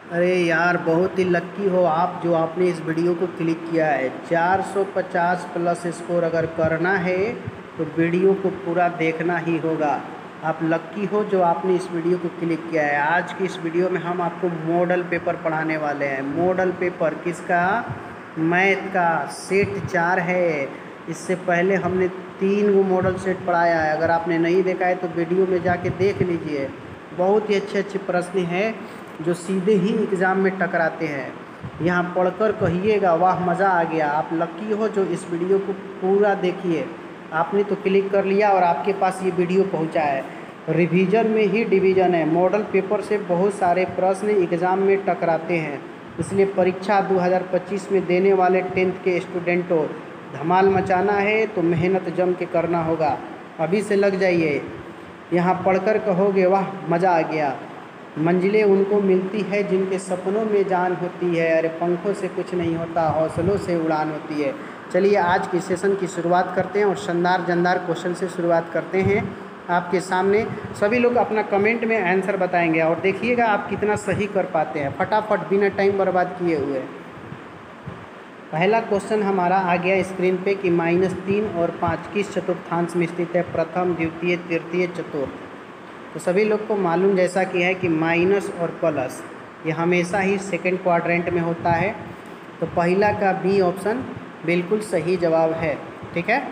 अरे यार, बहुत ही लक्की हो आप जो आपने इस वीडियो को क्लिक किया है। 450 प्लस स्कोर अगर करना है तो वीडियो को पूरा देखना ही होगा। आप लक्की हो जो आपने इस वीडियो को क्लिक किया है। आज की इस वीडियो में हम आपको मॉडल पेपर पढ़ाने वाले हैं। मॉडल पेपर किसका? मैथ का। सेट 4 है। इससे पहले हमने 3 वो मॉडल सेट पढ़ाया है। अगर आपने नहीं देखा है तो वीडियो में जाके देख लीजिए। बहुत ही अच्छे अच्छे प्रश्न हैं जो सीधे ही एग्ज़ाम में टकराते हैं। यहाँ पढ़कर कहिएगा वाह मज़ा आ गया। आप लकी हो जो इस वीडियो को पूरा देखिए। आपने तो क्लिक कर लिया और आपके पास ये वीडियो पहुँचा है। रिवीजन में ही डिवीज़न है। मॉडल पेपर से बहुत सारे प्रश्न एग्ज़ाम में टकराते हैं, इसलिए परीक्षा 2025 में देने वाले 10th के स्टूडेंटों, धमाल मचाना है तो मेहनत जम के करना होगा। अभी से लग जाइए। यहाँ पढ़कर कहोगे वाह मज़ा आ गया। मंजिलें उनको मिलती है जिनके सपनों में जान होती है। अरे पंखों से कुछ नहीं होता, हौसलों से उड़ान होती है। चलिए आज की सेशन की शुरुआत करते हैं और शानदार जानदार क्वेश्चन से शुरुआत करते हैं। आपके सामने सभी लोग अपना कमेंट में आंसर बताएंगे और देखिएगा आप कितना सही कर पाते हैं, फटाफट बिना टाइम बर्बाद किए हुए। पहला क्वेश्चन हमारा आ गया स्क्रीन पे कि -3 और 5 किस चतुर्थांश में स्थित है? प्रथम, द्वितीय, तृतीय, चतुर्थ। तो सभी लोग को मालूम जैसा कि है कि माइनस और प्लस ये हमेशा ही सेकंड क्वाड्रेंट में होता है। तो पहला का बी ऑप्शन बिल्कुल सही जवाब है। ठीक है,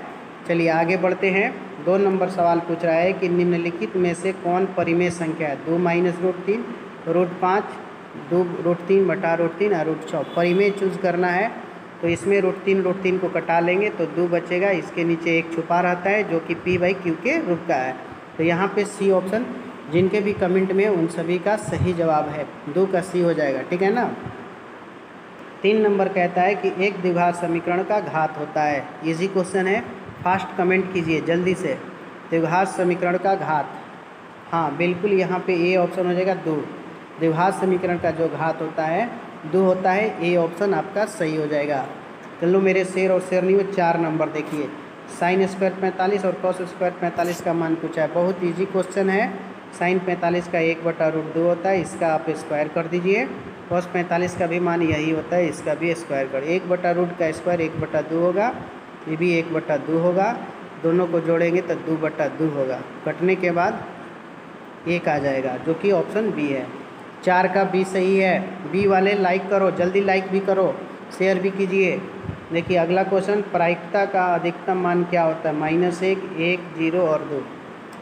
चलिए आगे बढ़ते हैं। 2 नंबर सवाल पूछ रहा है कि निम्नलिखित में से कौन परिमेय संख्या है? 2 - √3, √5, 2 √3 बटा √3 और √6। परिमेय चूज़ करना है तो इसमें √3 को कटा लेंगे तो 2 बचेगा। इसके नीचे 1 छुपा रहता है जो कि P/Q के रूप का है। तो यहाँ पे सी ऑप्शन जिनके भी कमेंट में उन सभी का सही जवाब है। 2 का सी हो जाएगा। ठीक है ना। 3 नंबर कहता है कि एक द्विघात समीकरण का घात होता है। इजी क्वेश्चन है, फास्ट कमेंट कीजिए जल्दी से। द्विघात समीकरण का घात, हाँ बिल्कुल यहाँ पे ए ऑप्शन हो जाएगा 2। द्विघात समीकरण का जो घात होता है 2 होता है। ए ऑप्शन आपका सही हो जाएगा। चलो मेरे शेर और शेरनी में 4 नंबर देखिए। साइन स्क्वायर 45 और कॉस स्क्वायर 45 का मान पूछा है। बहुत इजी क्वेश्चन है। साइन 45 का 1/√2 होता है, इसका आप स्क्वायर कर दीजिए। कॉस 45 का भी मान यही होता है, इसका भी स्क्वायर कर। 1/√2 का स्क्वायर 1/2 होगा, ये भी 1/2 होगा। दोनों को जोड़ेंगे तो 2/2 होगा। कटने के बाद 1 आ जाएगा जो कि ऑप्शन बी है। 4 का बी सही है। बी वाले लाइक करो, जल्दी लाइक भी करो, शेयर भी कीजिए। देखिए अगला क्वेश्चन, प्रायिकता का अधिकतम मान क्या होता है? -1, 1, 0 और 2।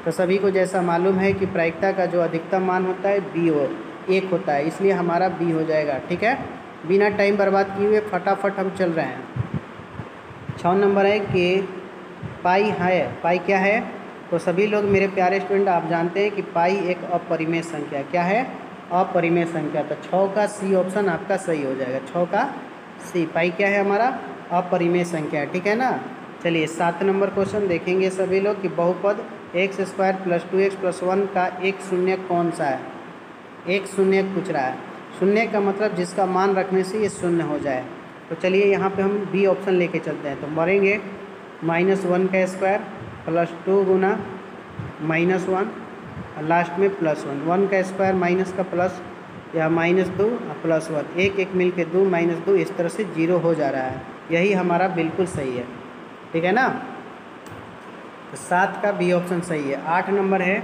तो सभी को जैसा मालूम है कि प्रायिकता का जो अधिकतम मान होता है बी 1 होता है, इसलिए हमारा बी हो जाएगा। ठीक है, बिना टाइम बर्बाद किए हुए फटाफट हम चल रहे हैं। 6 नंबर है कि पाई है। पाई क्या है? तो सभी लोग मेरे प्यारे स्टूडेंट आप जानते हैं कि पाई एक अपरिमेय संख्या क्या है? अपरिमेय संख्या। तो 6 का सी ऑप्शन आपका सही हो जाएगा। 6 का सी। पाई क्या है हमारा? अपरिमेय संख्या है। ठीक है ना। चलिए 7 नंबर क्वेश्चन देखेंगे सभी लोग कि बहुपद x² + 2x + 1 का एक शून्य कौन सा है? एक शून्य पूछ रहा है। शून्य का मतलब जिसका मान रखने से ये शून्य हो जाए। तो चलिए यहाँ पे हम बी ऑप्शन लेके चलते हैं। तो मरेंगे -1 का स्क्वायर +2 गुना -1 और लास्ट में +1। 1 का स्क्वायर माइनस का प्लस या -2 और +1, 1 मिल के 2 -2 इस तरह से 0 हो जा रहा है। यही हमारा बिल्कुल सही है। ठीक है ना। तो 7 का बी ऑप्शन सही है। 8 नंबर है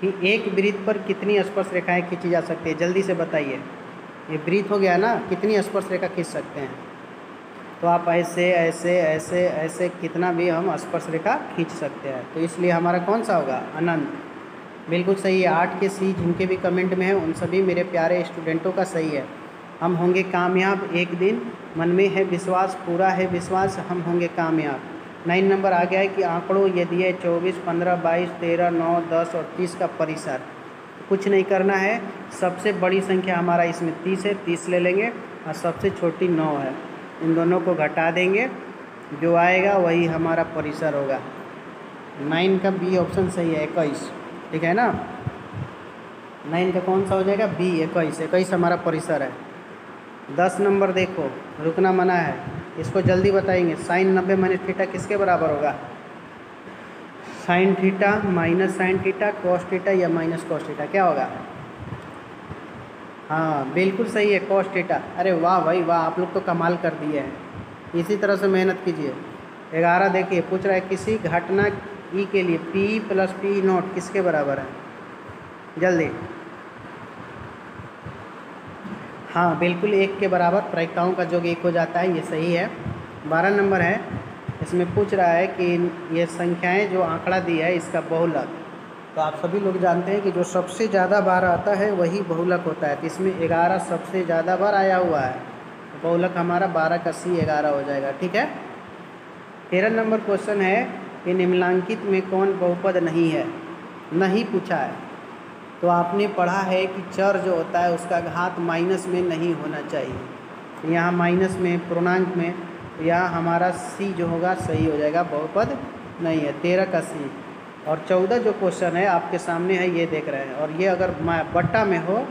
कि एक वृत्त पर कितनी स्पर्श रेखाएं खींची जा सकती है? जल्दी से बताइए। ये वृत्त हो गया ना, कितनी स्पर्श रेखा खींच सकते हैं? तो आप ऐसे ऐसे ऐसे ऐसे कितना भी हम स्पर्श रेखा खींच सकते हैं। तो इसलिए हमारा कौन सा होगा? अनंत। बिल्कुल सही है। 8 के सी जिनके भी कमेंट में है उन सभी मेरे प्यारे स्टूडेंटों का सही है। हम होंगे कामयाब एक दिन, मन में है विश्वास, पूरा है विश्वास, हम होंगे कामयाब। 9 नंबर आ गया है कि आंकड़ों यदि है 24, 15, 22, 13, 9, 10 और 30 का परिसर। कुछ नहीं करना है, सबसे बड़ी संख्या हमारा इसमें 30 है, 30 ले लेंगे और सबसे छोटी 9 है। इन दोनों को घटा देंगे, जो आएगा वही हमारा परिसर होगा। 9 का बी ऑप्शन सही है, 21। ठीक है ना। 9 का कौन सा हो जाएगा? बी, 21। 21 हमारा परिसर है। 10 नंबर देखो, रुकना मना है, इसको जल्दी बताएंगे। साइन 90 - थीटा किसके बराबर होगा? Sine theta minus sine theta, cos theta या माइनस कॉस थीटा, क्या होगा? हाँ बिल्कुल सही है, कॉस थीटा। अरे वाह भाई वाह, आप लोग तो कमाल कर दिए हैं। इसी तरह से मेहनत कीजिए। 11 देखिए, पूछ रहा है किसी घटना ई के लिए पी प्लस पी नॉट किसके बराबर है। जल्दी। हाँ बिल्कुल 1 के बराबर, प्रायिकताओं का योग 1 हो जाता है, ये सही है। 12 नंबर है, इसमें पूछ रहा है कि ये संख्याएं जो आंकड़ा दिया है इसका बहुलक। तो आप सभी लोग जानते हैं कि जो सबसे ज़्यादा बार आता है वही बहुलक होता है। तो इसमें 11 सबसे ज़्यादा बार आया हुआ है, तो बहुलक हमारा 12 का C 11 हो जाएगा। ठीक है। 13 नंबर क्वेश्चन है कि निम्नलिखित में कौन बहुपद नहीं है। नहीं पूछा है, तो आपने पढ़ा है कि चर जो होता है उसका घात माइनस में नहीं होना चाहिए। यहाँ माइनस में, पूर्णांक में, यहाँ हमारा C जो होगा सही हो जाएगा, बहुपद नहीं है। 13 का C। और 14 जो क्वेश्चन है आपके सामने है, ये देख रहे हैं। और ये अगर बट्टा में हो,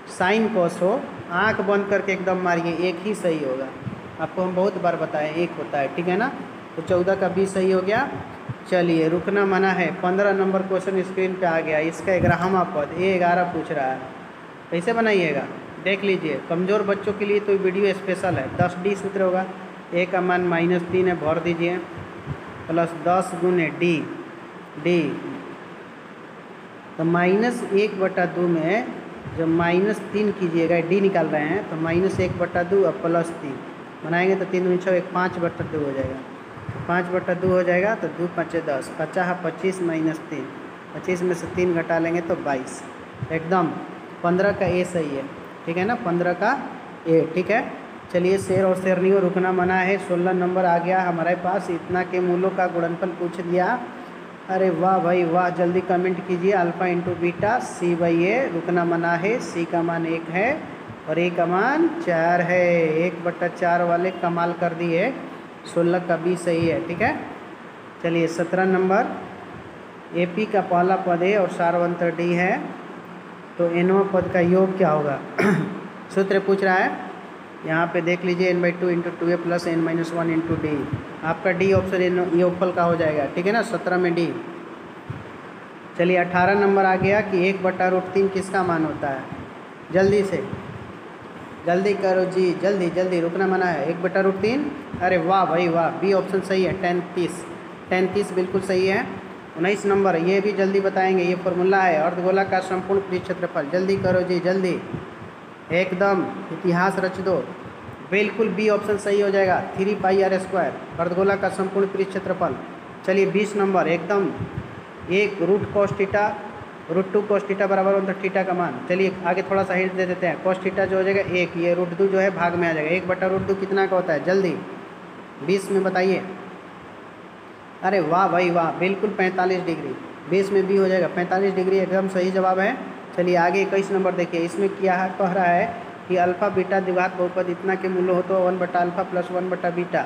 साइन कॉस हो, आंख बंद करके एकदम मारिए, एक ही सही होगा। आपको हम बहुत बार बताएं एक होता है, ठीक है ना। तो 14 का B सही हो गया। चलिए, रुकना मना है। 15 नंबर क्वेश्चन स्क्रीन पे आ गया। इसका 11वां पद A11 पूछ रहा है, कैसे बनाइएगा देख लीजिए। कमज़ोर बच्चों के लिए तो वीडियो स्पेशल है। 10D सूत्र होगा, A का मान -3 है, भर दीजिए, प्लस 10 गुने D। तो -1/2 में जब -3 कीजिएगा, D निकाल रहे हैं, तो -1/2 और +3 बनाएंगे तो 3 × 1 5/2 हो जाएगा। 5/2 हो जाएगा तो 2 × 5 = 10, 50 25 -3, 25 में से 3 घटा लेंगे तो 22। एकदम 15 का A सही है, ठीक है ना, 15 का A। ठीक है। चलिए, शेर और शेरनियों, रुकना मना है। 16 नंबर आ गया हमारे पास। इतना के मूलों का गुणनफल पूछ दिया। अरे वाह भाई वाह, जल्दी कमेंट कीजिए। Alpha into beta C/A। रुकना मना है। C का मान 1 है और A का मान 4 है। 1/4 वाले कमाल कर दिए। 16 का B सही है। ठीक है। चलिए, 17 नंबर, AP का पहला पद है और सार्वंतर D है, तो nवां पद का योग क्या होगा। सूत्र पूछ रहा है, यहाँ पे देख लीजिए, n/2 × 2A + n-1 × D। आपका D ऑप्शन योगफल का हो जाएगा। ठीक है ना, 17 में D। चलिए, 18 नंबर आ गया कि 1/√3 किसका मान होता है। जल्दी से जल्दी करो जी, जल्दी जल्दी, रुकना मना है। 1/√3। अरे वाह भाई वाह, B ऑप्शन सही है। 10-30 बिल्कुल सही है। 19 नंबर, ये भी जल्दी बताएंगे, ये फॉर्मूला है, अर्धगोला का संपूर्ण पृष्ठ क्षेत्रफल। जल्दी करो जी, जल्दी, एकदम इतिहास रच दो। बिल्कुल B ऑप्शन सही हो जाएगा। 3πr², अर्धगोला का संपूर्ण पृष्ठ क्षेत्रफल। चलिए, 20 नंबर, एकदम 1 √cos थीटा √2 cos थीटा बराबर होता है थीटा का मान। चलिए, आगे थोड़ा सा हिंट दे देते हैं। cos थीटा जो हो जाएगा 1, ये √2 जो है भाग में आ जाएगा। 1/√2 कितना का होता है, जल्दी 20 में बताइए। अरे वाह भाई वाह, बिल्कुल 45 डिग्री। 20 में B हो जाएगा, 45 डिग्री एकदम सही जवाब है। चलिए, आगे 21 नंबर देखिए। इसमें क्या कह रहा है कि अल्फ़ा बीटा द्विघात बहुपद इतना के मूल्य हो तो 1/α + 1/β।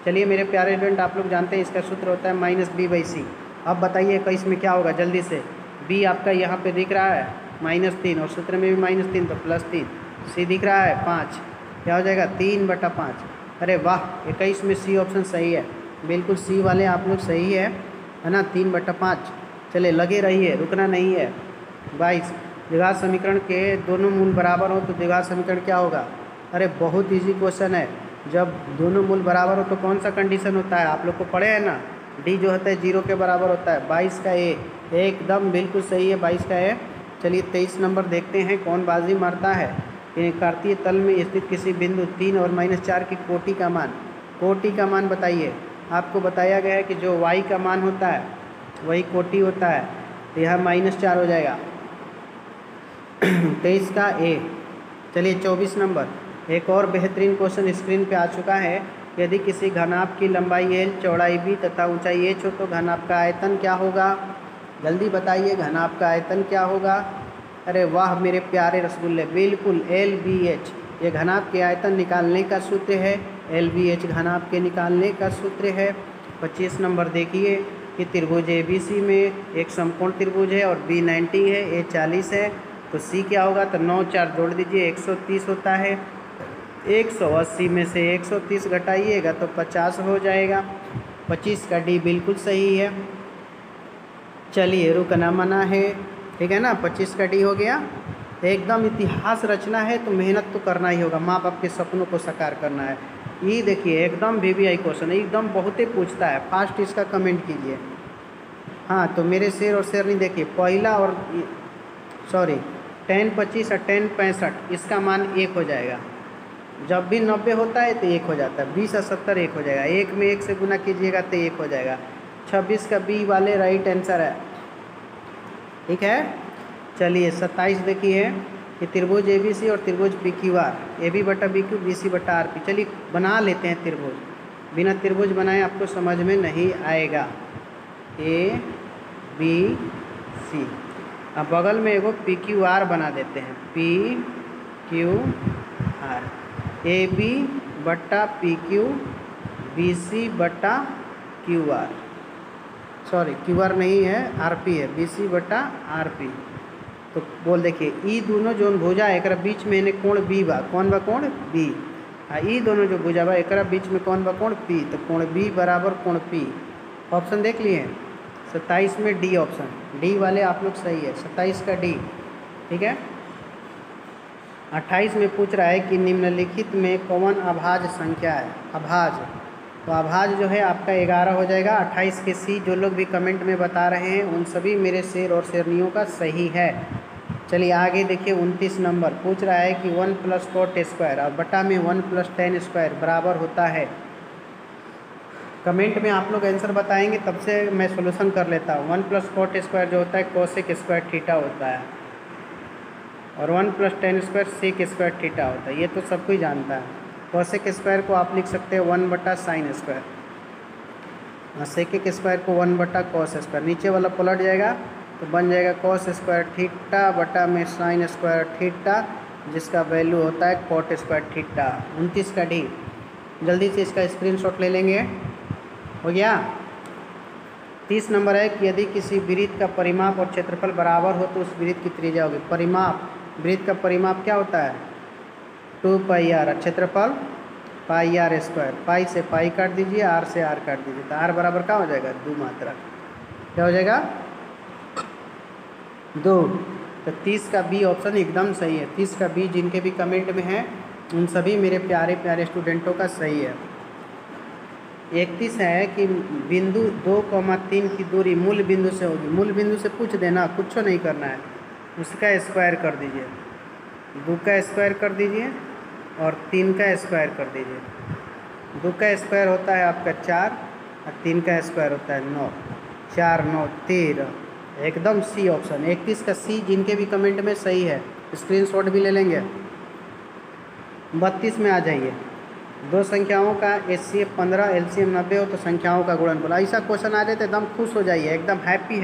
चलिए मेरे प्यारे स्टूडेंट, आप लोग जानते हैं इसका सूत्र होता है -B/C। अब बताइए 21 में क्या होगा, जल्दी से। B आपका यहाँ पे दिख रहा है -3, और सूत्र में भी -3 तो +3। C दिख रहा है 5, क्या हो जाएगा 3/5। अरे वाह, 21 में C ऑप्शन सही है। बिल्कुल C वाले आप लोग सही है ना, 3/5। चले, लगे रहिए, रुकना नहीं है। 22, द्विघात समीकरण के दोनों मूल बराबर हो तो द्विघात समीकरण क्या होगा। अरे बहुत इजी क्वेश्चन है। जब दोनों मूल बराबर हो तो कौन सा कंडीशन होता है, आप लोग को पढ़े हैं ना, D जो होता है 0 के बराबर होता है। 22 का A एकदम बिल्कुल सही है, 22 का A। चलिए, 23 नंबर देखते हैं, कौन बाजी मारता है। कार्तीय तल में स्थित किसी बिंदु 3 और -4 की कोटि का मान। कोटि का मान बताइए। आपको बताया गया है कि जो y का मान होता है वही कोटि होता है, तो यहाँ -4 हो जाएगा। 23 का A। चलिए, 24 नंबर, एक और बेहतरीन क्वेश्चन स्क्रीन पे आ चुका है। यदि किसी घनाभ की लंबाई L, चौड़ाई B तथा ऊंचाई h हो तो घनाभ का आयतन क्या होगा। जल्दी बताइए, घनाभ का आयतन क्या होगा। अरे वाह मेरे प्यारे रसगुल्ले, बिल्कुल LBH, ये घनाभ के आयतन निकालने का सूत्र है। LBH घनाभ के निकालने का सूत्र है। 25 नंबर देखिए कि त्रिभुज ABC में एक समकोण त्रिभुज है और B 90 है, A 40 है, तो C क्या होगा। तो 9 4 जोड़ दीजिए, 130 होता है। 180 में से 130 घटाइएगा तो 50 हो जाएगा। 25 का D बिल्कुल सही है। चलिए, रुकना मना है, ठीक है ना। 25 का D हो गया। एकदम इतिहास रचना है तो मेहनत तो करना ही होगा, माँ बाप के सपनों को साकार करना है। ये देखिए एकदम VVI क्वेश्चन है, एकदम बहुत ही पूछता है, फास्ट इसका कमेंट कीजिए। हाँ तो मेरे शेर और शेरनी देखिए, पहला और सॉरी 10 25 और 10 65 इसका मान 1 हो जाएगा। जब भी 90 होता है तो 1 हो जाता है। 20 और 70 1 हो जाएगा। 1 में 1 से गुना कीजिएगा तो 1 हो जाएगा। 26 का बी वाले राइट आंसर है, ठीक है। चलिए 27 देखिए कि त्रिभुज ABC और त्रिभुज PQR, AB बटा BQ BC बटा RP। चलिए बना लेते हैं त्रिभुज, बिना त्रिभुज बनाए आपको समझ में नहीं आएगा। ABC, अब बगल में एगो PQR बना देते हैं, PQR। AB बटा PQ BC बटा QR, सॉरी QR नहीं है RP है, BC बटा RP। तो बोल देखिए ई दोनों जो भुजा एक बीच में इन्हें कोण B बा, कौन बा कोण B। ई दोनों जो भुजा बा एक बीच में कौन बा कोण P, तो कोण B बराबर कोण P। ऑप्शन देख लिए 27 में D ऑप्शन, D वाले आप लोग सही है, 27 का D, ठीक है। 28 में पूछ रहा है कि निम्नलिखित में कौन अभाज्य संख्या है। अभाज्य, तो अभाज्य जो है आपका 11 हो जाएगा। 28 के C जो लोग भी कमेंट में बता रहे हैं उन सभी मेरे शेर और शेरनियों का सही है। चलिए आगे देखिए 29 नंबर पूछ रहा है कि 1 + cot स्क्वायर और बटा में 1 + tan स्क्वायर बराबर होता है। कमेंट में आप लोग आंसर बताएंगे तब से मैं सॉल्यूशन कर लेता हूँ। 1 + cot स्क्वायर जो होता है cosec स्क्वायर थीटा होता है, और 1 + tan square sec square theta होता है, ये तो सब कोई जानता है। cosec स्क्वायर को आप लिख सकते हैं 1 बटा sin स्क्वायर, sec स्क्वायर को 1 बटा cos स्क्वायर। नीचे वाला पलट जाएगा तो बन जाएगा cos स्क्वायर थीटा बटा में sin स्क्वायर थीटा, जिसका वैल्यू होता है cot स्क्वायर थीटा। 29 का D, जल्दी से इसका स्क्रीनशॉट ले लेंगे, हो गया। 30 नंबर है कि यदि किसी वृत्त का परिमाप और क्षेत्रफल बराबर हो तो उस वृत्त की त्रिज्या होगी। परिमाप, वृत्त का परिमाप क्या होता है 2πr, क्षेत्रफल πr स्क्वायर। पाई से पाई काट दीजिए, r से r काट दीजिए, तो r बराबर क्या हो जाएगा 2 मात्रा, क्या हो जाएगा 2। तो 30 का B ऑप्शन एकदम सही है। 30 का B जिनके भी कमेंट में है उन सभी मेरे प्यारे प्यारे स्टूडेंटों का सही है। 31 है कि बिंदु 2,3 की दूरी मूल बिंदु से होगी। मूल बिंदु से पूछ देना, कुछ नहीं करना है, उसका स्क्वायर कर दीजिए। 2 का स्क्वायर कर दीजिए और 3 का स्क्वायर कर दीजिए। 2 का स्क्वायर होता है आपका 4 और 3 का स्क्वायर होता है 9। 4 9 13, एकदम C ऑप्शन। 31 का C जिनके भी कमेंट में सही है स्क्रीनशॉट भी ले लेंगे। 32 में आ जाइए, दो संख्याओं का HCF 15 LCM 90 हो तो संख्याओं का गुणनफल। ऐसा क्वेश्चन आ जाए तो एकदम खुश हो जाइए, एकदम हैप्पी।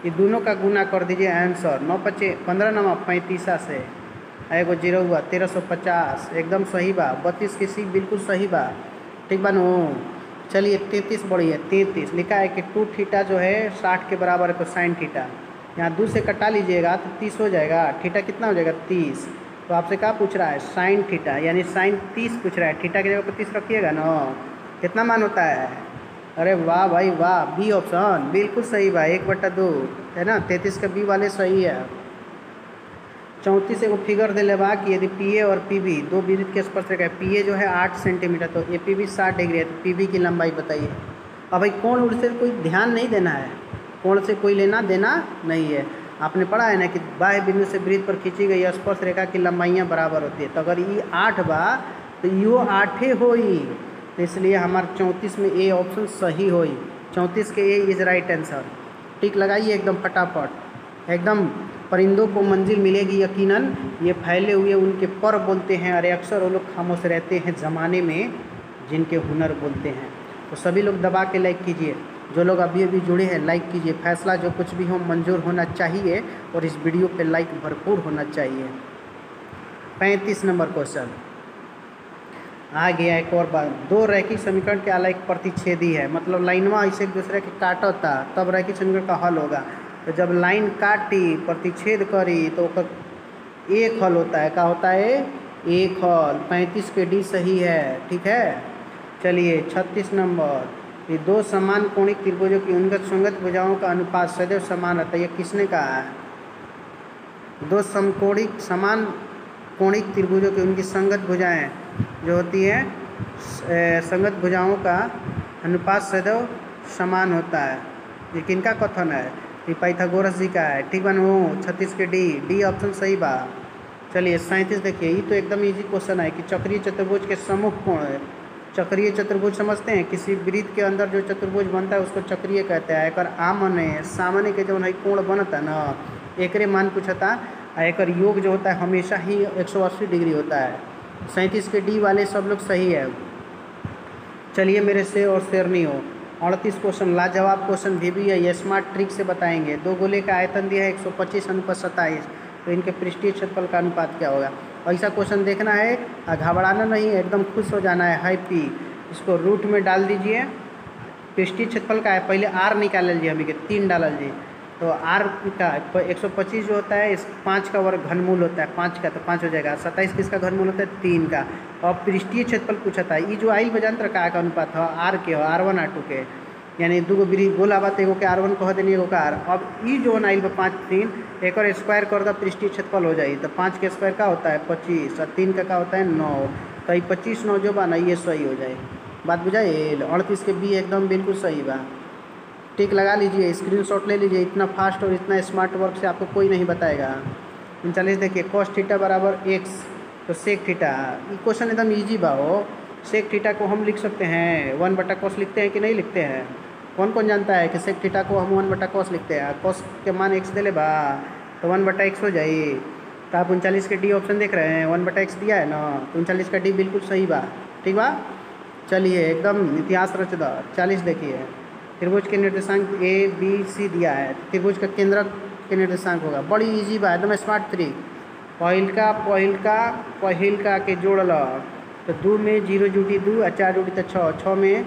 ये दोनों का गुना कर दीजिए, आंसर 9 × 15 9 35 से एगो 0 हुआ 1350, एकदम सही बा। 32 की C बिल्कुल सही बा, ठीक बा नो। चलिए 33 बढ़ी है, 33 लिखा है कि 2 थीटा जो है 60 के बराबर है, तो साइन थीटा यहाँ 2 से कटा लीजिएगा तो 30 हो जाएगा। थीटा कितना हो जाएगा 30। तो आपसे क्या पूछ रहा है साइन थीटा, यानी साइन 30 पूछ रहा है, थीटा की जगह पर 30 रखिएगा ना। कितना मान होता है, अरे वाह भाई वाह, B ऑप्शन बिल्कुल सही बा, 1/2 है ना। 33 का B वाले सही है। 34 एगो फिगर दे ले बा कि यदि PA और PB दो वृत्त के स्पर्श रेखा है, PA जो है 8 सेंटीमीटर तो APB 60 डिग्री है, तो PB की लंबाई बताइए। अब भाई कोण उड़ से कोई ध्यान नहीं देना है, कोण से कोई लेना देना नहीं है। आपने पढ़ा है ना कि बाह्य बिंदु से वृत्त पर खींची गई स्पर्श रेखा की लंबाइयाँ बराबर होती है। तो अगर ये 8 बा तो यो 8 होई, तो इसलिए हमारे 34 में A ऑप्शन सही होई। 34 के A इज राइट आंसर। टिक लगाइए एकदम फटाफट, एकदम। परिंदों को मंजिल मिलेगी यकीनन, ये फैले हुए उनके पर बोलते हैं, अरे अक्सर वो लोग खामोश रहते हैं ज़माने में जिनके हुनर बोलते हैं। तो सभी लोग दबा के लाइक कीजिए, जो लोग अभी अभी जुड़े हैं लाइक कीजिए। फैसला जो कुछ भी हो मंजूर होना चाहिए और इस वीडियो पे लाइक भरपूर होना चाहिए। 35 नंबर क्वेश्चन आ गया। एक और बात, दो रैखिक समीकरण के अलावा एक प्रतिच्छेदी है, मतलब लाइनवा ऐसे एक दूसरे के काटता तब रैखिक समीकरण का हल होगा। तो जब लाइन काटी प्रतिच्छेद करी तो एक हल होता है, क्या होता है एक हल। 35 के D सही है, ठीक है। चलिए 36 नंबर, ये दो समान कोणिक त्रिभुजों की उनगत संगत भुजाओं का अनुपात सदैव समान रहता है, ये किसने कहा है, दो समकोणिक समान कोणिक त्रिभुजों की उनकी संगत भुजाएं जो होती है, संगत भुजाओं का अनुपात सदैव समान होता है। ये किनका कथन है? ये पाइथागोरस जी का है। ठीक बा नो? 36 के डी ऑप्शन सही बा। चलिए 37 देखिए, ये तो एकदम इजी क्वेश्चन है कि चक्रीय चतुर्भुज के सम्मुख कोण है। चक्रीय चतुर्भुज समझते हैं? किसी वृत्त के अंदर जो चतुर्भुज बनता है उसको चक्रीय कहते हैं। एक आमने सामने के जो है कोण बनता है ना, एक मान पूछता है। एक योग जो होता है हमेशा ही 180 डिग्री होता है। 37 के डी वाले सब लोग सही है। चलिए मेरे से और शेरनी हो। 38 क्वेश्चन लाजवाब क्वेश्चन भी है, ये स्मार्ट ट्रिक से बताएंगे। दो गोले का आयतन दिया है 125 अनुपात 27, तो इनके पृष्ठीय क्षेत्रफल का अनुपात क्या होगा? ऐसा क्वेश्चन देखना है, घबराना नहीं है, एकदम खुश हो जाना है। हैप्पी, इसको रूट में डाल दीजिए। पृष्ठीय क्षेत्रफल का है, पहले आर निकाल लीजिए, हमें के 3 डाल लीजिए। तो आर का 125 जो होता है इस 5 का वर्ग घनमूल होता है, 5 का, तो 5 हो जाएगा। 27 किसका घनमूल होता है? 3 का। और पृष्ठीय क्षेत्रफल पूछा था, ये जो आइल बजांतर का अनुपात है आर के, R1 R2 के, यानी दो ब्री गोला बात एगो के R1 कह देनी एगो का आर। अब ई जो आइल 5 3 एक और स्क्वायर कर दो, पृष्ठीय क्षेत्रफल हो जाए। तो 5 के स्क्वायर का होता है 25 और 3 का होता है 9। तो ये 25 9 जो बा ना ये सही हो जाए। बात बुझाइए? 38 के बी एकदम बिल्कुल सही बा। टिक लगा लीजिए, स्क्रीनशॉट ले लीजिए। इतना फास्ट और इतना स्मार्ट वर्क से आपको कोई नहीं बताएगा। 39 देखिए, कॉस थीटा बराबर एक्स, तो सेक थीटा, ये क्वेश्चन एकदम इजी बा हो। सेक थीटा को हम लिख सकते हैं 1/cos लिखते हैं कि नहीं लिखते हैं? कौन कौन जानता है कि सेक थीटा को हम 1/cos लिखते हैं? कॉस के मान एक्स दे ले बा, तो 1/x हो जाए। तो आप 39 के डी ऑप्शन देख रहे हैं, 1/x दिया है ना, तो 39 का डी बिल्कुल सही बा। ठीक बा? चलिए एकदम इतिहास रच दो। 40 देखिए, त्रिभुज के निर्देशांक ABC दिया है, त्रिभुज का केंद्रक के निर्देशांक होगा। बड़ी इजी बा, एकदम स्मार्ट ट्रिक। पहिलका के जोड़ल, तो 2 में 0 जुटी 2 और 4 जुटी तो 6, 6 में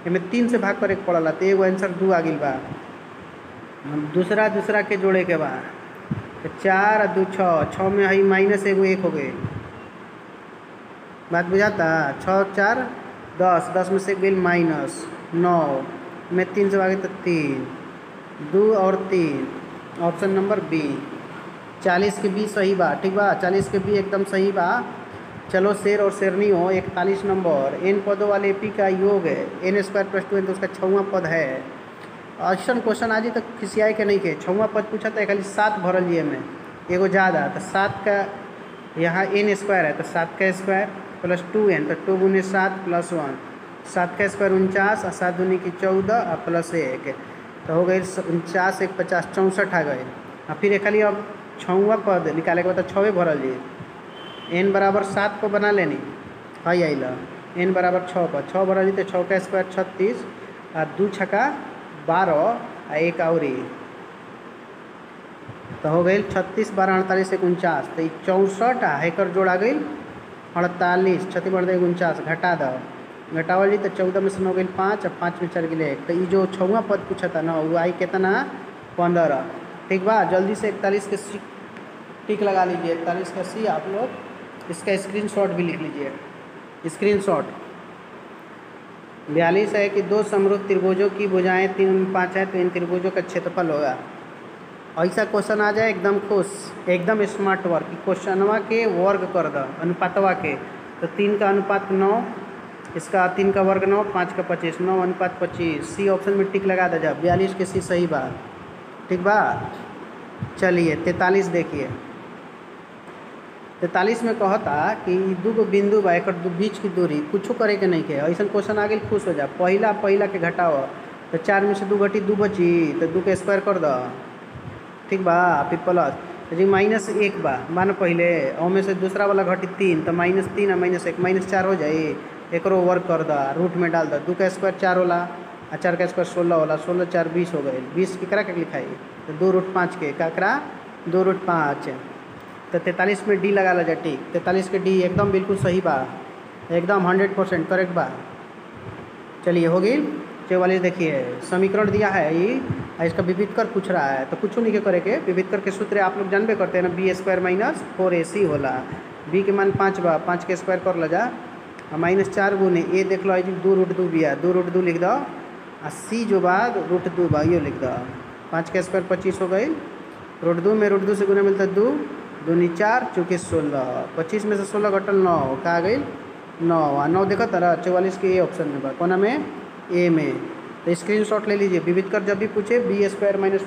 इनमें 3 से भाग करे के पड़ला, तो एगो आंसर 2 आ गई बा। दूसरा के जोड़े के बाद तो 4 और 2 6, 6 में हई माइनस एगो 1 हो गए। बात बुझाता? 6 4 10, 10 में से गई माइनस 9 में 3 से भागे तो 3, 2 और 3, ऑप्शन नंबर बी। 40 के बी सही बा। ठीक बा? 40 के बी एकदम सही बा। चलो शेर और शेरनी हो। 41 नंबर, n पदों वाले पी का योग है n² + 2n, तो उसका 6वां पद है। ऐसा क्वेश्चन आज तक खिसियाए के नहीं के 6वां पद पूछा था, खाली 7 भरल जी में एगो ज़्यादा, तो 7 का यहाँ n² है, तो 7 का स्क्वायर प्लस 2n, तो 2 × 7 + 1, 7 का स्क्वायर 49 और 7 दूनी की 14 और प्लस 1, तो हो गई 49 1 50 64 आ गए। और फिर खाली अब 6वां पद निकाले के बाद 6वें भरल जी। n बराबर 7 को बना लेनी है, आई n बराबर 6 पर 6 भरल जी, तो 6 का स्क्वायर 36 और 2 छक्का 12 और 1 और, तो हो गई 36 12 48 49, तो 64 एक जोड़ा गई 48, 36 बढ़ गई 49, घटा दो, घटावल जी तो 14 में से हो गई 5 और 5 में चल गई 1, तो ये जो 6वां पद पूछा था ना वो आई कितना? 15। ठीक बा? जल्दी से 41 के सी टिक लगा लीजिए। 41 का सी आप लोग इसका स्क्रीनशॉट भी लिख लीजिए। स्क्रीनशॉट 42 है कि दो समरूप त्रिभुजों की भुजाएं 3/5 है, तो इन त्रिभुजों का क्षेत्रफल होगा। ऐसा क्वेश्चन आ जाए एकदम खुश, एकदम स्मार्ट वर्क। क्वेश्चनवा के वर्ग कर दो अनुपातवा के, तो 3 का अनुपात 9, इसका 3 का वर्ग 9, 5 का 25, 9 अनुपात 25। सी ऑप्शन में टिक लगा दे जा। 42 के सी सही बा। ठीक बा? चलिए 43 देखिए। 43 में कहता कि दूगो बिंदु बा, एक बीच की दूरी कुछ करे के नहीं के, ऐसा क्वेश्चन आ गई खुश हो जा। पहिला के घटाओ, तो 4 में से 2 घटी 2 बची, तो 2 के स्क्वायर कर दो। ठीक बा? फिर प्लस, तो जी -1 बा मान पहले, और में से दूसरा वाला घटी 3, तो -3 और -1 -4 हो जाए। एक वर्क कर दो, रूट में डाल दो। 2 का स्क्वायर 4 होला और 4 का स्क्वायर 16 होला, 16 4 20 हो गए। 20 केकरा के लिखाई? तो 2√5 के काकरा 2√5, तो 43 में डी लगा ला जा। ठीक, 43 के डी एकदम बिल्कुल सही बा, एकदम 100% करेक्ट बा। चलिए हो गई। 44 देखिए, समीकरण दिया है ये, इसका विविधकर पूछ रहा है, तो कुछ नहीं करे के। विविधकर के सूत्र आप लोग जानबे करते हैं ना, b² - 4ac होला। b के मान 5 बा, 5 के स्क्वायर कर ला जा, और -4 गुने ए देख लो 2√2 बिया, 2√2 लिख दो, और सी जो बाद √2 बा यो लिख दो। 5 के स्क्वायर 25 हो गई, √2 में √2 से गुना मिलता है 2, दूनी 4 चूँकि 16, 25 में से 16 घटल 9 का गई 9 आ 9 देखा तारा 44 के ए ऑप्शन में बा कोना में ए में। तो स्क्रीनशॉट ले लीजिए। विविधकर जब भी पूछे b² -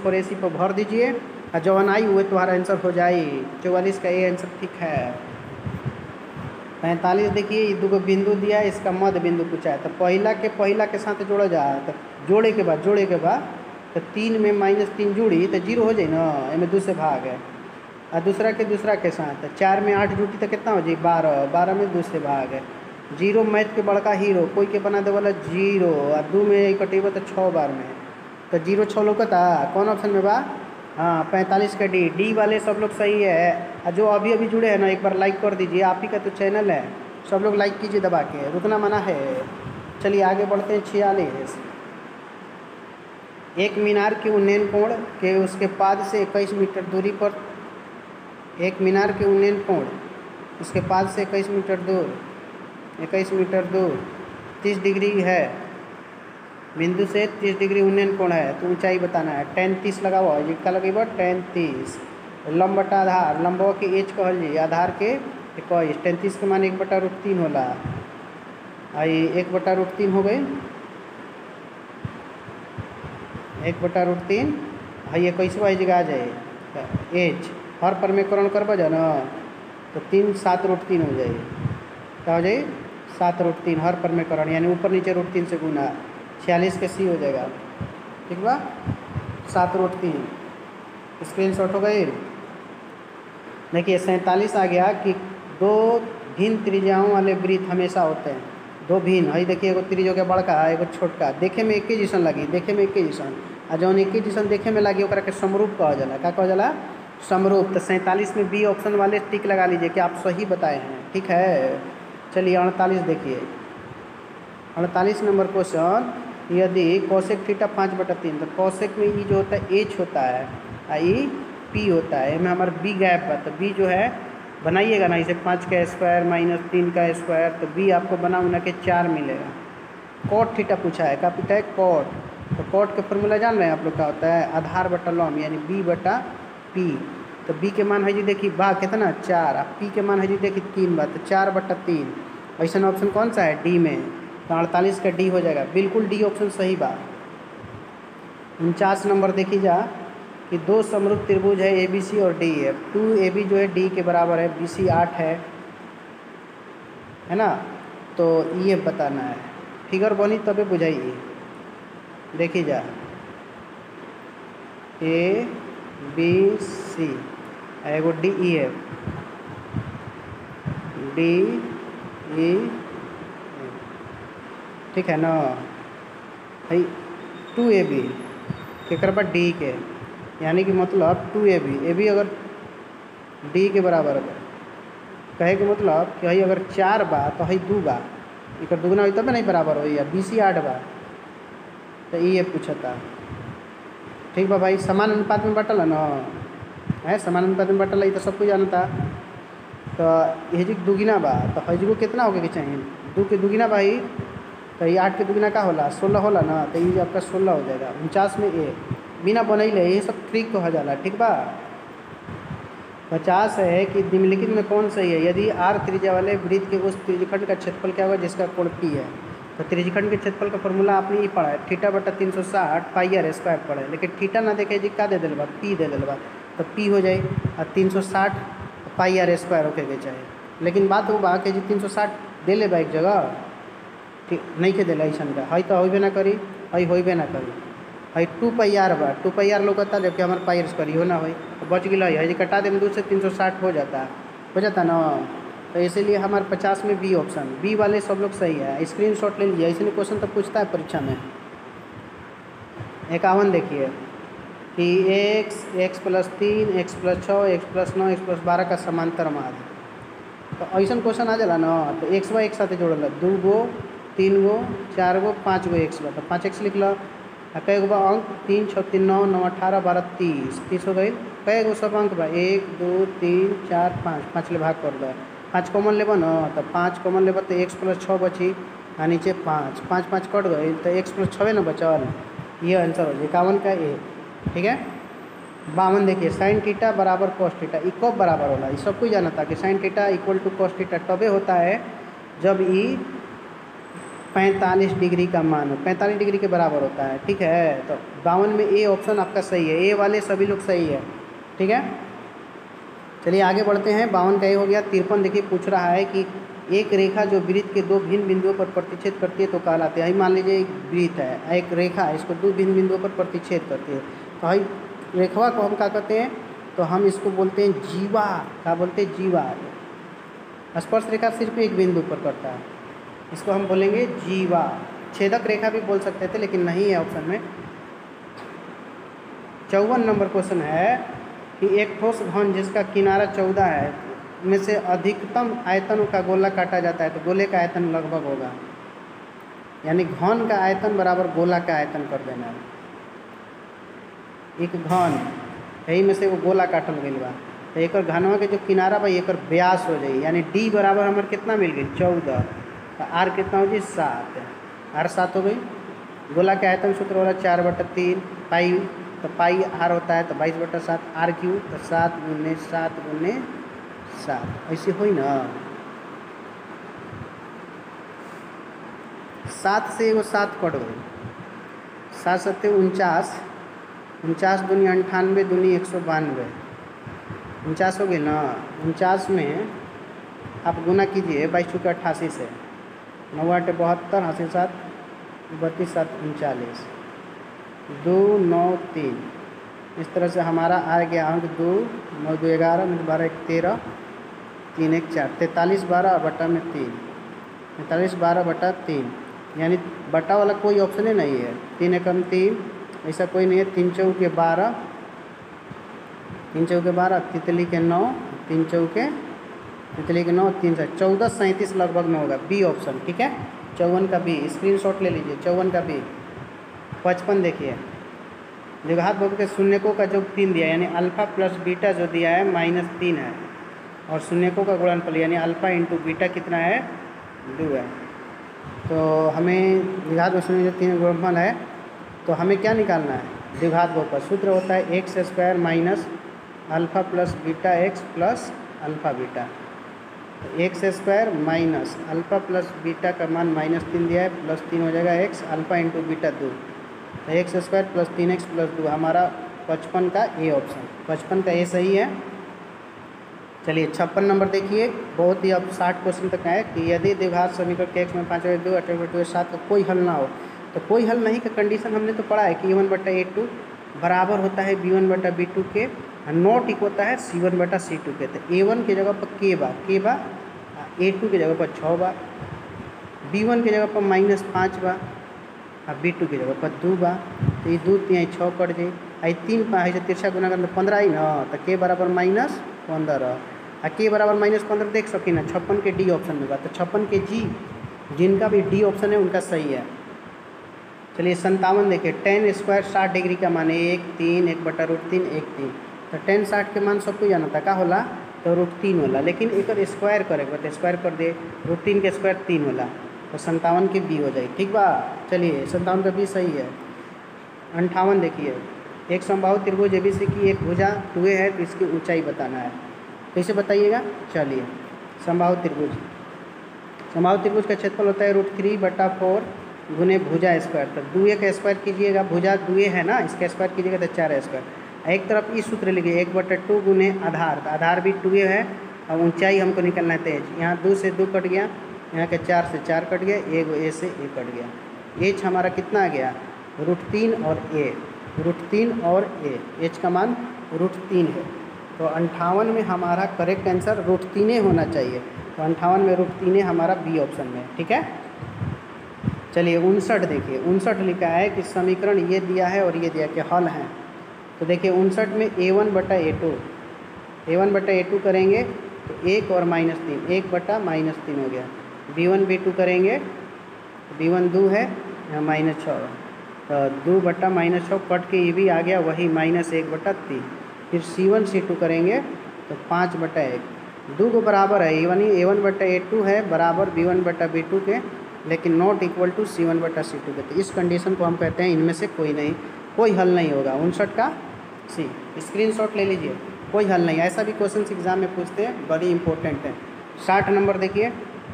4ac पर भर दीजिए और जवन आई हुए तुम्हारा आंसर हो जाए। 44 का ए आंसर ठीक है। 45 देखिए ये दो बिंदु दिया, इसका मध्य बिंदु पूछा है। तो पहला के साथ जोड़ा जा, तो जोड़े के बाद तो 3 में -3 जुड़ी तो 0 हो जाए ना, इनमें 2 से भाग है। और दूसरा के साथ 4 में 8 जुटी तो कितना हो जाए 12 में 2 से भाग है। 0 मैथ के बड़का हीरो कोई के बना दे वाला 0 और 2 में कटेबा तो 6 बार में तो 0 6 लोकता कौन ऑप्शन में बा? हाँ 45 का डी वाले सब लोग सही है। और जो अभी जुड़े हैं ना एक बार लाइक कर दीजिए, आप ही का तो चैनल है, सब लोग लाइक कीजिए दबा के, रुकना मना है। चलिए आगे बढ़ते हैं। 46 एक मीनार के उन्नयन कोण के उसके पाद से 21 मीटर दूरी पर, एक मीनार के उन्नयन कोण उसके पाद से 21 मीटर दूर 30 डिग्री है, बिंदु से 30 डिग्री उन्नयन कोण है, तो ऊंचाई बताना है। tan 30 लगा हुआ है, जिसका लगेगा tan 30। लंब बटा आधार, लंबवा के एच कहल जी, आधार के 21, tan 30 के मान 1/√3 होला। आई 1/√3 हो गई, 1/√3 है 21वां जगह आ जाए। एच हर परमेकरण करवा जा ना तो 3 7√3 हो जाए, क्या हो जाए 7√3 हर परमेकरण, यानी ऊपर नीचे √3 से गुना। 46 के सी हो जाएगा, ठीक बा 7√3। स्क्रीनशॉट हो गई। देखिए 47 आ गया कि 2 भिन्न त्रिज्याओं वाले वृत्त हमेशा होते हैं। 2 भिन्न है, देखिए एगो त्रिज्या के बड़का एगो छोटका, देखे में एक जैसन लगी, देखे में एक जैसन, आ जौन एक जैसन देखे में लगी ओकरा के समरूप कहा जाला। क्या कहा जाला? समरूप। तो 47 में बी ऑप्शन वाले टिक लगा लीजिए कि आप सही बताए हैं, ठीक है। चलिए 48 देखिए, 48 नंबर क्वेश्चन। यदि कोसेक थीटा 5/3, तो कोसेक में ई जो होता है एच होता है और ई पी होता है, इसमें हमारा बी गैप है, तो बी जो है बनाइएगा ना इसे 5 का स्क्वायर - 3 का स्क्वायर, तो बी आपको बना उना के 4 मिलेगा। कॉट थीटा पूछा है, क्या पूछा है? कॉट। तो कॉट का फॉर्मूला जान रहे हैं आप लोग, क्या होता है? आधार बटा लॉम, यानी b/p। तो b के मान है जी देखिए बा कितना 4, और p के मान है जी देखिए 3 बा, तो 4/3। ऐसा ऑप्शन कौन सा है? डी में। तो 48 का डी हो जाएगा, बिल्कुल डी ऑप्शन सही बा। 49 नंबर देखी जा कि 2 समरूप त्रिभुज है ABC और DF। 2AB जो है D के बराबर है, BC 8 है ना। तो ये बताना है, फिगर बनी तबे बुझाइए। देखी जा ABC एगो DEF, DEF, ठीक है ना। भाई 2AB केकर बा डी के, यानी कि मतलब 2AB अगर डी के बराबर है, कहे के मतलब कि हई अगर 4 बा तो हई 2 बा, एक दुगना हुई तब नहीं बराबर हो, या BC 8 बा, तो ये पूछता। ठीक बा भाई, समान अनुपात में बटल है ना, है समान अनुपात में बटल है, तो सब कुछ जानता। तो हेजिक दुगुना बा, तो हजिको कितना होके के चाहिए? 2 के दुगुना भाई, तो ये 8 के दुगुना का होला 16 होला ना, तो ये आपका 16 हो जाएगा। 49 में ए बिना बनैले ये सब ट्रिक कहा जाला, ठीक बा। 50 है कि निम्नलिखित में कौन सही है? यदि आर त्रिज्या वाले वृत्त के उस त्रिज्यखंड का क्षेत्रफल क्या होगा जिसका कोण पी है। तो त्रिज्यखंड के क्षेत्रफल का फॉर्मूला आपने ये पढ़ा है, θ/360 πr² पढ़ा है, लेकिन थीटा ना देखे जी का दे दिल बा, पी दे दिल बा, तो पी हो जाए। और 360 πr² होके के चाहिए, लेकिन बात वो बा कि जी 360 दे ले बा एक जगह, ठीक नहीं के दिला ऐसा का, हई तो होबे ना करी, हई होबे ना करी। हई 2πr बा, 2πr लोगता जबकि हमारे πr² हो ना हो, तो बच गया है, कटा दे 2 से 360 हो जाता ना। तो इसीलिए हमारे 50 में बी ऑप्शन, बी वाले सब लोग सही है। स्क्रीनशॉट ले लीजिए, ऐसे क्वेश्चन तो पूछता है परीक्षा में। 51 देखिए कि x + 3 x + 6 x + 9 x + 12 का समांतर माध्य, तो ऐसा क्वेश्चन आ जाला ना। तो x एक साथ जोड़ल 2 गो 3 गो 4 गो 5 गो x बा, तो 5x लिख लो। कई गो अंक 3 6 3 9 9 18 12 30 हो गई। कई गो सब अंक बा 1 2 3 4 5, 5 ले भाग कर दो, 5 कॉमन लेब ना, तो 5 कॉमन लेब तो x + 6 बची, आ नीचे 5 5 5 कट गई, तो x + 6 ना बचल। ये आंसर हो जाए 51 का ए, ठीक है। 52 देखिए साइन थीटा बराबर कॉस थीटा, ई कब बराबर होला, ये सब कुछ जाना था कि sine theta equal to cos theta तबे होता है जब ई 45 डिग्री का मान हो, 45 डिग्री के बराबर होता है। ठीक है, तो 52 में ए ऑप्शन आपका सही है, ए वाले सभी लोग सही है। ठीक है, चलिए आगे बढ़ते हैं। 52 का ए हो गया। 53 देखिए पूछ रहा है कि एक रेखा जो वृत्त के दो भिन्न बिंदुओं पर प्रतिच्छेद करती है तो कहलाती है। मान लीजिए एक वृत्त है, एक रेखा है, इसको दो भिन्न बिंदुओं पर प्रतिच्छेद करती है, तो भाई रेखवा को हम क्या कहते हैं, तो हम इसको बोलते हैं जीवा। क्या बोलते हैं, जीवा। स्पर्श रेखा सिर्फ एक बिंदु पर करता है, इसको हम बोलेंगे जीवा। छेदक रेखा भी बोल सकते थे लेकिन नहीं है ऑप्शन में। 54 नंबर क्वेश्चन है कि एक ठोस घन जिसका किनारा 14 है में से अधिकतम आयतन का गोला काटा जाता है तो गोले का आयतन लगभग होगा, यानी घन का आयतन बराबर गोला का आयतन कर देना है। एक घन यही में से वो गोला काटल गई बा, तो एक घनवा के जो किनारा बा एक व्यास हो जाए, यानी डी बराबर हमारे कितना मिल गई 14, तो आर कितना हो जी 7, आर 7 हो गई। गोला के आयतन सूत्र वाला 4/3 पाई, तो पाई आर होता है तो 22/7 आर क्यू, तो 7 गुने 7 गुने 7 ऐसे हुई ना। 7 से एगो 7 कट गई, 7 7 49, 49 दूनी 98 दूनी 192, 49 हो गई ना। 49 में आप गुना कीजिए 22 चुके 88 से, 9 8 72, 80 7 32 7 39, 2 9 3। इस तरह से हमारा आ गया अंक 2 9 2 11 में 12 1 13 3 1 4, 43 12 बटा में 3, 43 12 बटा 3, यानी बटा वाला कोई ऑप्शन ही नहीं है। 3 एकम 3 ऐसा कोई नहीं है। 3 चौके 12, 3 चौके 12, तितली के 9, 3 चौके तितली के 9, 3 से 14 37 लगभग में होगा, बी ऑप्शन। ठीक है, 54 का बी स्क्रीनशॉट ले लीजिए, 54 का बी। 55 देखिए द्विघात बहुपद के शून्यकों का जो 3 दिया, यानी अल्फा प्लस बीटा जो दिया है -3 है, और शून्यकों का गुणनफल यानी अल्फा इंटू बीटा कितना है 2 है। तो हमें द्विघात बहुपद जो 3 गुणनफल है, तो हमें क्या निकालना है, द्विघात बहुपद सूत्र होता है x² minus alpha plus beta x plus alpha beta. तो x² minus alpha plus beta का मान -3 दिया है, +3 हो जाएगा x, अल्फा इंटू बीटा 2, तो x² + 3x + 2 हमारा 55 का ए ऑप्शन, 55 का ए सही है। चलिए 56 नंबर देखिए, बहुत ही अब 60 क्वेश्चन तक है कि यदि द्विघात समीकरण के x में 5/2 8/2 7 का कोई हल ना हो, तो कोई हल नहीं का कंडीशन हमने तो पढ़ा है कि a1/a2 बराबर होता है b1/b2 के, नॉट इक्वल होता है c1/c2 के। तो a1 की जगह पर k बा, a2 की जगह पर 6 बा, b1 की जगह पर -5 बा, और b2 की जगह पर 2 बा। तो ये 2 3 6 कट जाए, आई 3 5 से तिरछा गुना कर 15 आई ना, तो k बराबर -15, आ k बराबर -15 देख सकी ना। 56 के डी ऑप्शन में बा, तो 56 के जी जिनका भी डी ऑप्शन है उनका सही है। चलिए 57 देखिए, tan² 60 डिग्री का मान 1 3 1/√3 1 3, तो tan 60 के मान सबको जाना था का होला, तो √3 होला, लेकिन एक स्क्वायर करे तो स्क्वायर कर दे, √3 के स्क्वायर 3 होला, तो 57 के बी हो जाए। ठीक बा, चलिए 57 का बी सही है। 58 देखिए, एक समबाहु त्रिभुज एबीसी की एक भुजा 2a है, तो इसकी ऊंचाई बताना है, कैसे बताइएगा। चलिए समबाहु त्रिभुज का क्षेत्रफल होता है √3/4 गुने भुजा स्क्वायर, तो 2a का स्क्वायर कीजिएगा, भुजा 2a है ना, इसका स्क्वायर कीजिएगा तो 4a²। एक तरफ इस सूत्र लिखिए 1/2 गुने आधार, तो आधार भी 2a है, और ऊंचाई हमको निकलना है तेज, यहाँ 2 से 2 कट गया, यहाँ के 4 से 4 कट गया, a से a कट गया, h हमारा कितना आ गया √3 और a, √3 और a, h का मान √3 है। तो 58 में हमारा करेक्ट आंसर √3 होना चाहिए, तो 58 में √3 हमारा बी ऑप्शन में। ठीक है, चलिए 59 देखिए, 59 लिखा है कि समीकरण ये दिया है और ये दिया कि हल है। तो देखिए 59 में a1/a2, a1/a2 करेंगे तो 1 और -3, 1/-3 हो गया। b1 b2 करेंगे, b1 2 है, यहाँ -6, तो 2/-6 कट के ये भी आ गया वही -1/3। फिर c1 c2 करेंगे तो 5/1, 2 को बराबर है, a1/a2 है बराबर b1/b2 के, लेकिन नॉट इक्वल टू c1/c2 के। तो इस कंडीशन को हम कहते हैं इनमें से कोई हल नहीं होगा। 59 का सी। स्क्रीनशॉट ले लीजिए, कोई हल नहीं, ऐसा भी क्वेश्चन एग्जाम में पूछते हैं, बड़ी इंपॉर्टेंट है। 60 नंबर देखिए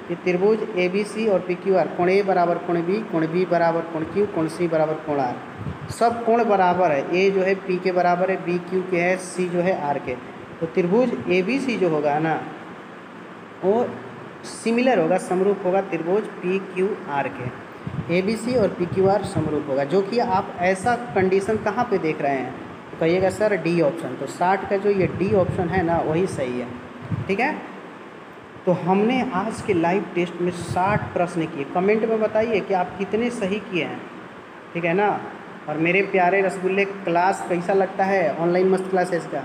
कि त्रिभुज ABC और PQR, कोण A बराबर कोण B, कोण B बराबर कोण Q, कोण C बराबर कोण R। सब कोण बराबर है, A जो है P के बराबर है, B Q के है, C जो है R के। तो त्रिभुज ABC जो होगा ना वो सिमिलर होगा, समरूप होगा त्रिभुज PQR के। ABC और PQR समरूप होगा, जो कि आप ऐसा कंडीशन कहाँ पे देख रहे हैं तो कहिएगा सर डी ऑप्शन। तो 60 का जो ये डी ऑप्शन है ना वही सही है, ठीक है। तो हमने आज के लाइव टेस्ट में 60 प्रश्न किए। कमेंट में बताइए कि आप कितने सही किए हैं, ठीक है ना। और मेरे प्यारे रसगुल्ले, क्लास कैसा लगता है ऑनलाइन मस्त क्लासेस का।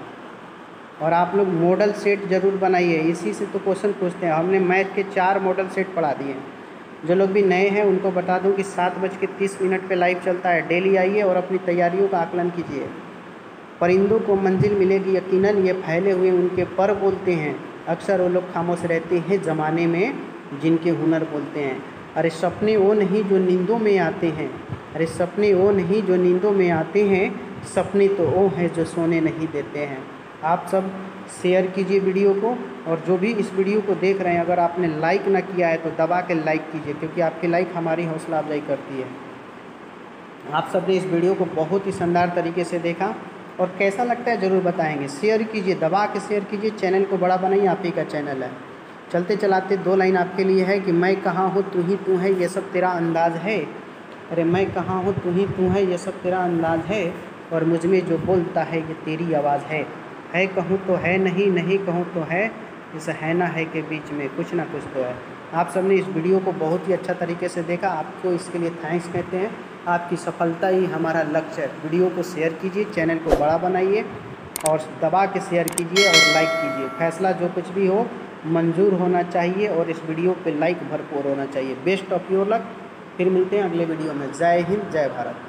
और आप लोग मॉडल सेट ज़रूर बनाइए, इसी से तो क्वेश्चन पूछते हैं। हमने मैथ के 4 मॉडल सेट पढ़ा दिए हैं। जो लोग भी नए हैं उनको बता दूं कि 7:30 पे लाइव चलता है, डेली आइए और अपनी तैयारियों का आकलन कीजिए। परिंदों को मंजिल मिलेगी यकीनन, ये फैले हुए उनके पर बोलते हैं, अक्सर वो लोग खामोश रहते हैं ज़माने में जिनके हुनर बोलते हैं। अरे सपने वो नहीं जो नींदों में आते हैं, अरे सपने वो नहीं जो नींदों में आते हैं, सपने तो वो हैं जो सोने नहीं देते हैं। आप सब शेयर कीजिए वीडियो को, और जो भी इस वीडियो को देख रहे हैं अगर आपने लाइक ना किया है तो दबा के लाइक कीजिए, क्योंकि आपकी लाइक हमारी हौसला अफजाई करती है। आप सब ने इस वीडियो को बहुत ही शानदार तरीके से देखा, और कैसा लगता है ज़रूर बताएंगे। शेयर कीजिए, दबा के शेयर कीजिए, चैनल को बड़ा बनाइए, आप ही का चैनल है। चलते चलाते 2 लाइन आपके लिए है कि मैं कहाँ हूँ तू ही तू है, ये सब तेरा अंदाज़ है। अरे मैं कहाँ हूँ तू ही तू है, ये सब तेरा अंदाज़ है, और मुझ में जो बोलता है ये तेरी आवाज़ है कहूँ तो है नहीं, नहीं कहूँ तो है, इस है ना है के बीच में कुछ ना कुछ तो है। आप सबने इस वीडियो को बहुत ही अच्छा तरीके से देखा, आपको इसके लिए थैंक्स कहते हैं। आपकी सफलता ही हमारा लक्ष्य है। वीडियो को शेयर कीजिए, चैनल को बड़ा बनाइए, और दबा के शेयर कीजिए और लाइक कीजिए। फैसला जो कुछ भी हो मंजूर होना चाहिए, और इस वीडियो पे लाइक भरपूर होना चाहिए। Best of your luck. फिर मिलते हैं अगले वीडियो में। जय हिंद, जय भारत।